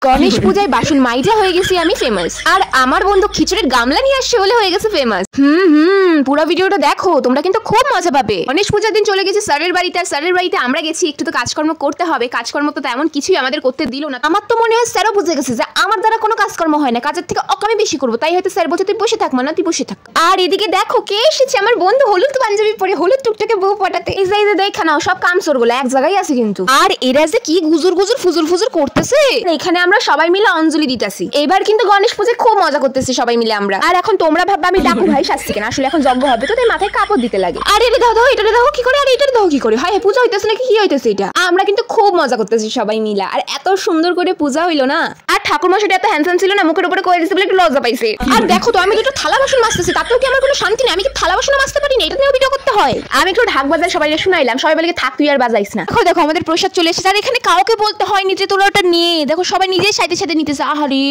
গণেশ পূজায় বাসন মাইজা হয়ে গেছি আমি ফেমাস, আর আমার বন্ধু খিচুড়ির গামলা নিয়ে আসছে বলে হয়ে গেছে ফেমাস। পুরো ভিডিওটা দেখো, তোমরা কিন্তু খুব মজা পাবে। গণেশ পূজার দিন চলে গেছি স্যারের বাড়িতে, আর স্যারের বাড়িতে আমরা গেছি একটু তো কাজকর্ম করতে হবে। কাজকর্ম তো তেমন কিছুই আমাদের করতে দিল না। আমার তো মনে হয় স্যারও বুঝে গেছে যে আমার দ্বারা কোনো কাজকর্ম হয় না, কাজের থেকে অকামি বেশি করবো, তাই হয়তো স্যার বলছে তুই বসে থাক না, তুই বসে থাক। আর এদিকে দেখো কে এসেছে, আমার বন্ধু হলুদ পাঞ্জাবি পরে হলুদ টুকটাকে বউ পটাতে। এই যে দেখা নাও সব কাম সরগুলো এক জায়গায় আছে কিন্তু। আর এরা যে কি গুজুর গুজুর ফুজুর ফুজুর করতেছে, এখানে আমরা সবাই মিলে অঞ্জলি দিতেছি। এবার কিন্তু গণেশ পূজায় খুব মজা করতেছি সবাই মিলে আমরা। আর এখন তোমরা ভাববে আমি ডাকু ভাই শাস্তি কেন, আসলে এখন যজ্ঞ হবে তো তাই মাথায় কাপড় দিতে লাগে। আর এটা দাও এটা দাও কি করে, আর এটা দাও কি করে, হয় পূজা হইতেছে নাকি কি হইতেছে এটা। আমরা কিন্তু খুব মজা করতেছি সবাই মিলে, আর এত সুন্দর করে পূজা হইলো না। আর ঠাকুর মশাইটা এত হ্যান্ডসাম ছিল না, মুখের উপরে কয়ে দিতে বলে একটু লজ্জা পাইছে। আর দেখো তো আমি দুটো থালা বাসন মাজতেছি, তাতেও কি আমার কোনো শান্তি নেই, আমি কি থালা বাসন মাজতে পারি না, এটা নিয়েও ভিডিও করতে হয়। আমি একটু ঢাক বাজায় সবাই শুনাইলাম, সবাই বলে থাক তুই আর বাজাইস না। দেখো দেখো আমাদের প্রসাদ চলে এসেছে, আর এখানে কাউকে বলতে হয়নি যে তোরা ওটা নিয়ে, দেখো সবাই নিজেই সাইতে সাইতে নিতেছে। আহারে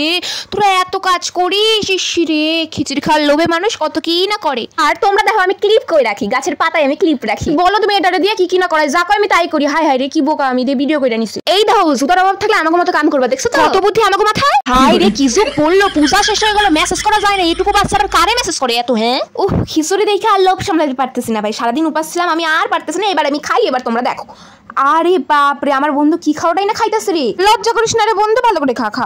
তোরা এত কাজ করিস, রে খিচুড়ি খাওয়ার লোভে মানুষ কত কি না করে। আর তোমরা দেখো আমি ক্লিপ করে রাখি, গাছের পাতায় আমি ক্লিপ রাখি। বলো তুমি এটারে দিয়ে কি কি না করাই, যা কয় আমি তাই করি। হাই হাই রে কি বোকা আমি, দিয়ে ভিডিও করে নিছি। এই দেখো জুতার অভাব থাকলে আমাকে মতো কাম করবা, দেখছো তো কত বুদ্ধি আমাকে মাথায়। হাই রে কি যুগ পড়লো, পূজা শেষ হয়ে গেল, মেসেজ করা যায় না, এটুকু বাচ্চা আবার কারে মেসেজ করে এত। হ্যাঁ খিচুড়ি দেখে আর লোভ সামলাতে পারতেছি না ভাই, সারাদিন উপাস ছিলাম আমি, আর পারতেছি না। এবার আমি খাই, এবার তোমরা দেখো। আরে বাপ রে আমার বন্ধু কি খাওয়াটাই না খাইতেছে রে, লজ্জা করিস না রে বন্ধু, ভালো করে খা খা।